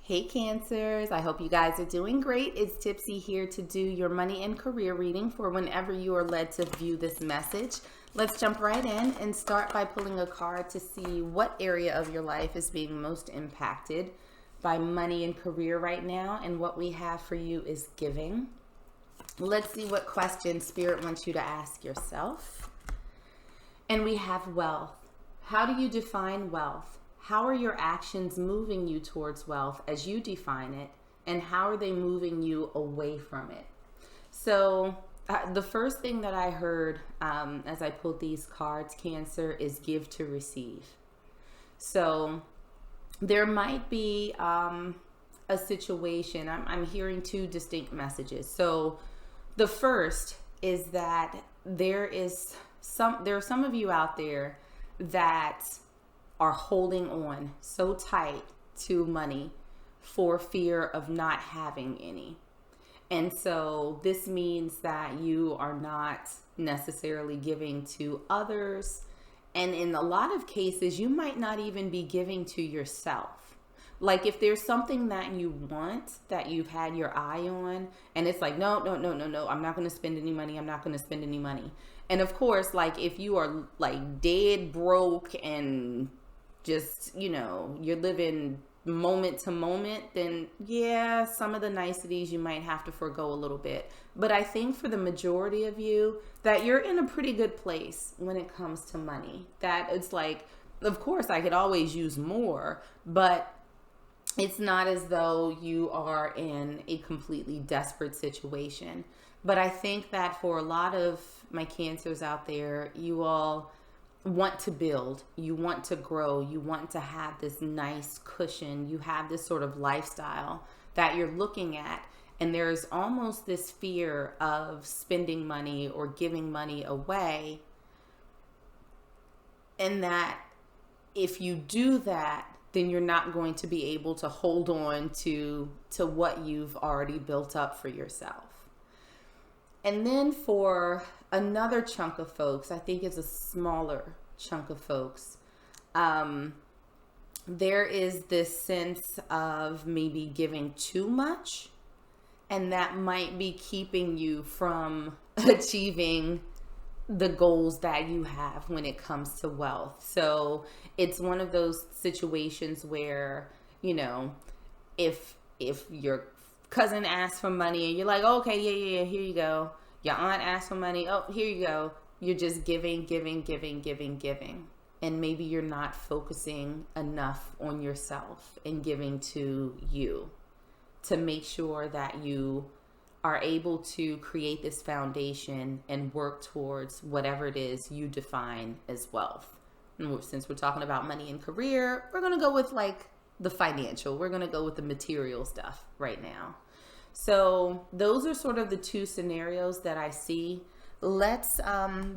Hey Cancers, I hope you guys are doing great. It's Tipsy here to do your money and career reading for whenever you are led to view this message. Let's jump right in and start by pulling a card to see what area of your life is being most impacted by money and career right now, and what we have for you is giving. Let's see what question Spirit wants you to ask yourself. And we have wealth. How do you define wealth? How are your actions moving you towards wealth as you define it? And how are they moving you away from it? So the first thing that I heard as I pulled these cards, Cancer, is give to receive. So there might be a situation. I'm hearing two distinct messages. So the first is that there are some of you out there that are holding on so tight to money for fear of not having any. And so this means that you are not necessarily giving to others. And in a lot of cases, you might not even be giving to yourself. Like if there's something that you want that you've had your eye on, and it's like, no, I'm not going to spend any money. I'm not going to spend any money. And of course, like if you are like dead broke and just, you're living moment to moment, then yeah, some of the niceties you might have to forego a little bit. But I think for the majority of you that you're in a pretty good place when it comes to money. That it's like, of course, I could always use more, but it's not as though you are in a completely desperate situation. But I think that for a lot of my Cancers out there, you all want to build, you want to grow, you want to have this nice cushion, you have this sort of lifestyle that you're looking at, and there's almost this fear of spending money or giving money away, and that if you do that, then you're not going to be able to hold on to what you've already built up for yourself. And then for another chunk of folks, I think it's a smaller chunk of folks, there is this sense of maybe giving too much, and that might be keeping you from achieving the goals that you have when it comes to wealth. So it's one of those situations where, if your cousin asks for money and you're like, oh, okay, yeah, here you go. Your aunt asks for money. Oh, here you go. You're just giving. And maybe you're not focusing enough on yourself and giving to you to make sure that you are able to create this foundation and work towards whatever it is you define as wealth. And since we're talking about money and career, we're going to go with like the financial. We're going to go with the material stuff right now. So those are sort of the two scenarios that I see. Let's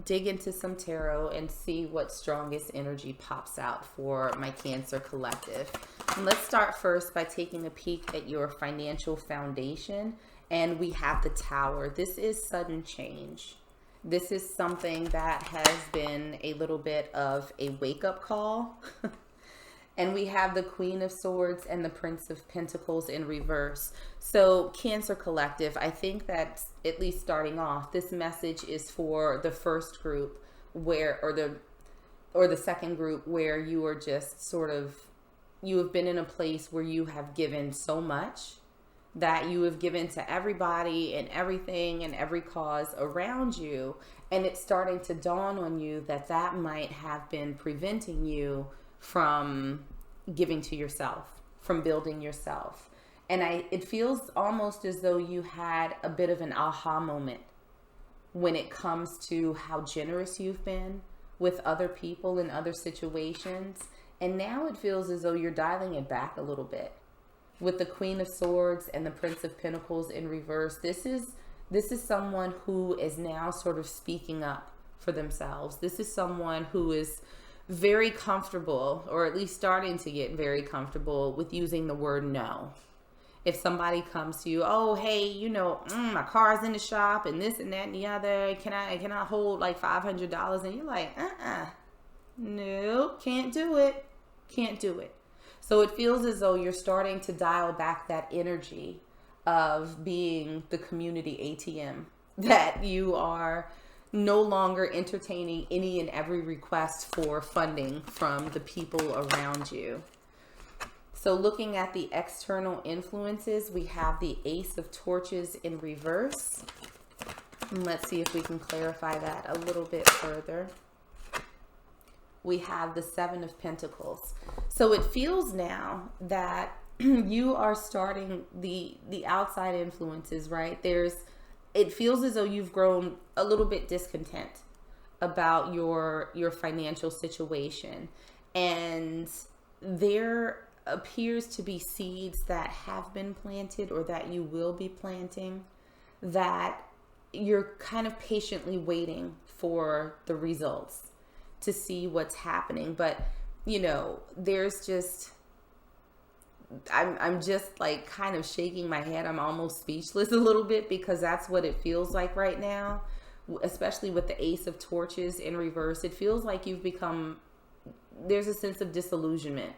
dig into some tarot and see what strongest energy pops out for my Cancer collective. And let's start first by taking a peek at your financial foundation. And we have the Tower. This is sudden change. This is something that has been a little bit of a wake-up call. And we have the Queen of Swords and the Prince of Pentacles in reverse. So Cancer collective, I think that at least starting off, this message is for the first group or the second group where you are just sort of, you have been in a place where you have given so much that you have given to everybody and everything and every cause around you. And it's starting to dawn on you that might have been preventing you from giving to yourself, from building yourself. And it feels almost as though you had a bit of an aha moment when it comes to how generous you've been with other people in other situations. And now it feels as though you're dialing it back a little bit. With the Queen of Swords and the Prince of Pentacles in reverse, this is someone who is now sort of speaking up for themselves. This is someone who is very comfortable, or at least starting to get very comfortable with using the word no. If somebody comes to you, oh, hey, my car's in the shop and this and that and the other, can I hold like $500? And you're like, no, can't do it. So it feels as though you're starting to dial back that energy of being the community ATM, that you are no longer entertaining any and every request for funding from the people around you. So looking at the external influences, we have the Ace of Torches in reverse. And let's see if we can clarify that a little bit further. We have the Seven of Pentacles. So it feels now that you are starting the outside influences, right? It feels as though you've grown a little bit discontent about your financial situation. And there appears to be seeds that have been planted or that you will be planting, that you're kind of patiently waiting for the results to see what's happening. But there's just, I'm just like kind of shaking my head. I'm almost speechless a little bit, because that's what it feels like right now, especially with the Ace of Torches in reverse. It feels like there's a sense of disillusionment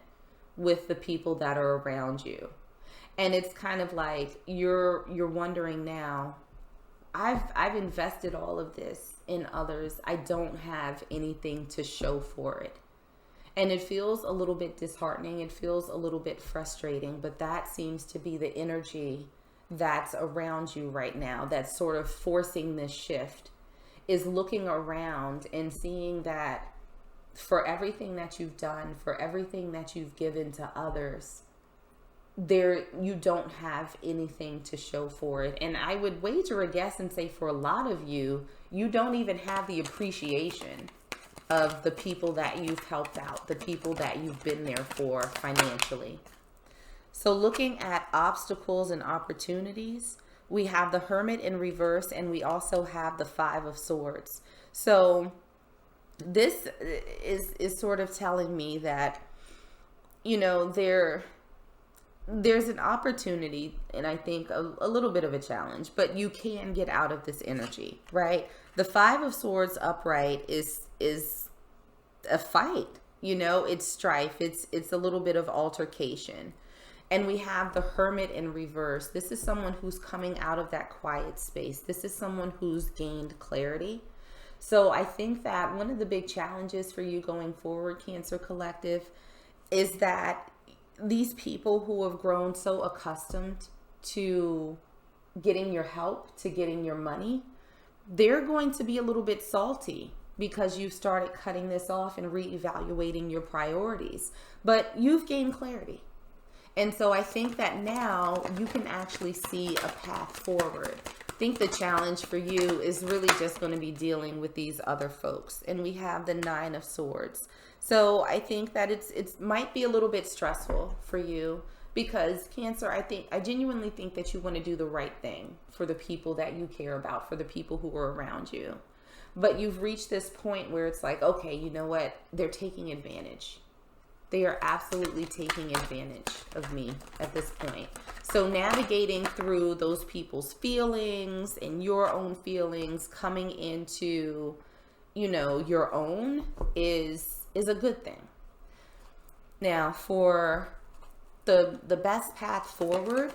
with the people that are around you. And it's kind of like you're wondering now, I've invested all of this in others. I don't have anything to show for it. And it feels a little bit disheartening. It feels a little bit frustrating, but that seems to be the energy that's around you right now, that's sort of forcing this shift, is looking around and seeing that for everything that you've done, for everything that you've given to others, you don't have anything to show for it. And I would wager a guess and say for a lot of you, you don't even have the appreciation of the people that you've helped out, the people that you've been there for financially. So looking at obstacles and opportunities, we have the Hermit in reverse, and we also have the Five of Swords. So this is sort of telling me that, there's an opportunity, and I think a little bit of a challenge, but you can get out of this energy, right? The Five of Swords upright is a fight, it's strife. It's a little bit of altercation. And we have the Hermit in reverse. This is someone who's coming out of that quiet space. This is someone who's gained clarity. So I think that one of the big challenges for you going forward, Cancer Collective, is that these people who have grown so accustomed to getting your help, to getting your money, they're going to be a little bit salty because you've started cutting this off and reevaluating your priorities. But you've gained clarity. And so I think that now you can actually see a path forward. I think the challenge for you is really just going to be dealing with these other folks. And we have the Nine of Swords. So I think that it might be a little bit stressful for you, because Cancer, I genuinely think that you want to do the right thing for the people that you care about, for the people who are around you. But you've reached this point where it's like, okay, you know what? They're taking advantage. They are absolutely taking advantage of me at this point. So navigating through those people's feelings and your own feelings, coming into, your own is a good thing. Now, for the best path forward,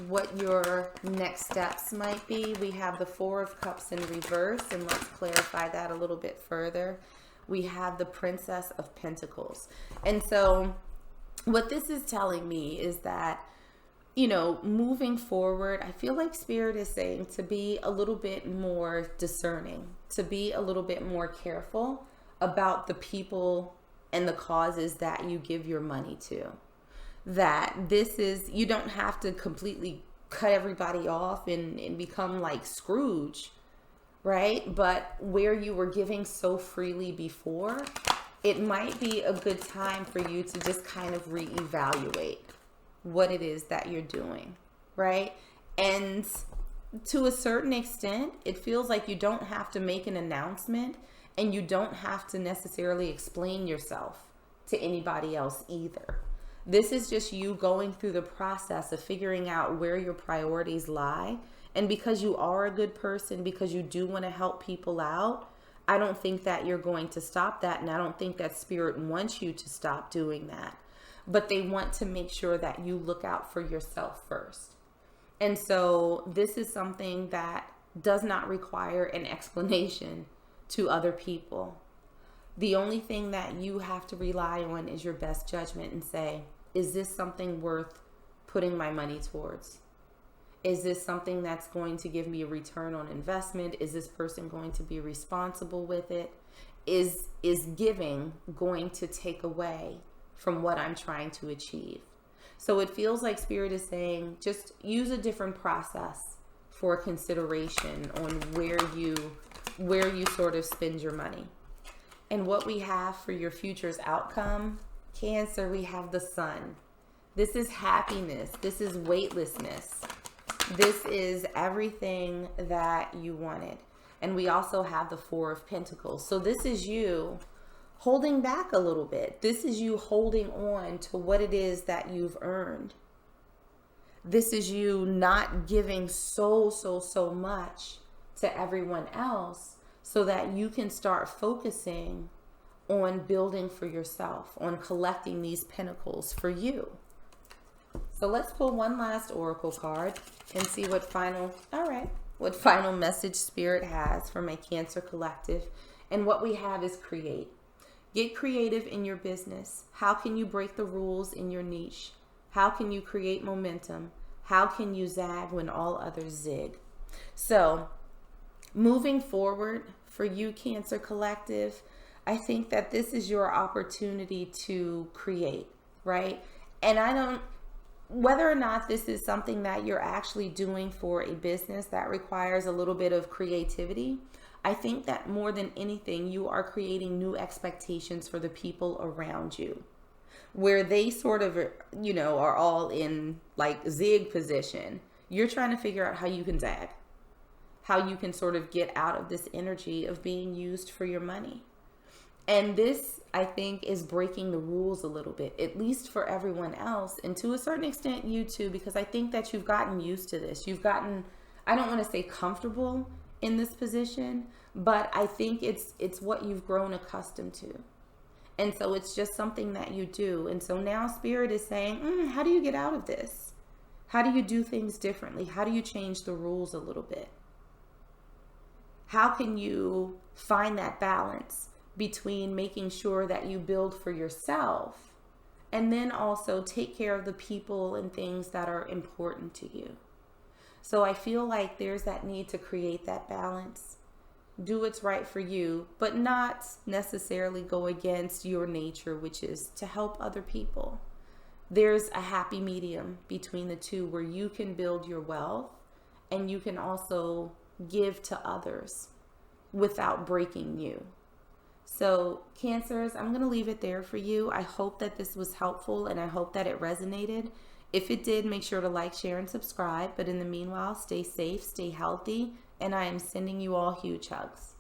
what your next steps might be, we have the Four of Cups in reverse, and let's clarify that a little bit further. We have the Princess of Pentacles. And so what this is telling me is that, moving forward, I feel like Spirit is saying to be a little bit more discerning, to be a little bit more careful about the people and the causes that you give your money to. That you don't have to completely cut everybody off and become like Scrooge, right? But where you were giving so freely before, it might be a good time for you to just kind of reevaluate what it is that you're doing, right? And to a certain extent, it feels like you don't have to make an announcement, and you don't have to necessarily explain yourself to anybody else either. This is just you going through the process of figuring out where your priorities lie. And because you are a good person, because you do want to help people out, I don't think that you're going to stop that. And I don't think that Spirit wants you to stop doing that. but they want to make sure that you look out for yourself first. And so this is something that does not require an explanation to other people. The only thing that you have to rely on is your best judgment and say, is this something worth putting my money towards? Is this something that's going to give me a return on investment? Is this person going to be responsible with it? Is giving going to take away from what I'm trying to achieve? So it feels like Spirit is saying, just use a different process for consideration on where you sort of spend your money. And what we have for your future's outcome, Cancer, we have the Sun. This is happiness. This is weightlessness. This is everything that you wanted. And we also have the Four of Pentacles. So this is you holding back a little bit. This is you holding on to what it is that you've earned. This is you not giving so much to everyone else, so that you can start focusing on building for yourself, on collecting these pentacles for you. So let's pull one last oracle card and see what final message Spirit has for my Cancer collective. And what we have is create. Get creative in your business. How can you break the rules in your niche? How can you create momentum? How can you zag when all others zig? So moving forward for you, Cancer collective, I think that this is your opportunity to create, right? And whether or not this is something that you're actually doing for a business that requires a little bit of creativity, I think that more than anything, you are creating new expectations for the people around you, where they sort of, are all in like zig position. You're trying to figure out how you can zag, how you can sort of get out of this energy of being used for your money. And this, I think, is breaking the rules a little bit, at least for everyone else. And to a certain extent, you too, because I think that you've gotten used to this. You've gotten, I don't want to say comfortable in this position, but I think it's what you've grown accustomed to. And so it's just something that you do. And so now Spirit is saying, how do you get out of this? How do you do things differently? How do you change the rules a little bit? How can you find that balance between making sure that you build for yourself and then also take care of the people and things that are important to you? So I feel like there's that need to create that balance. Do what's right for you, but not necessarily go against your nature, which is to help other people. There's a happy medium between the two where you can build your wealth and you can also give to others without breaking you. So Cancers, I'm going to leave it there for you. I hope that this was helpful and I hope that it resonated. If it did, make sure to like, share, and subscribe. But in the meanwhile, stay safe, stay healthy, and I am sending you all huge hugs.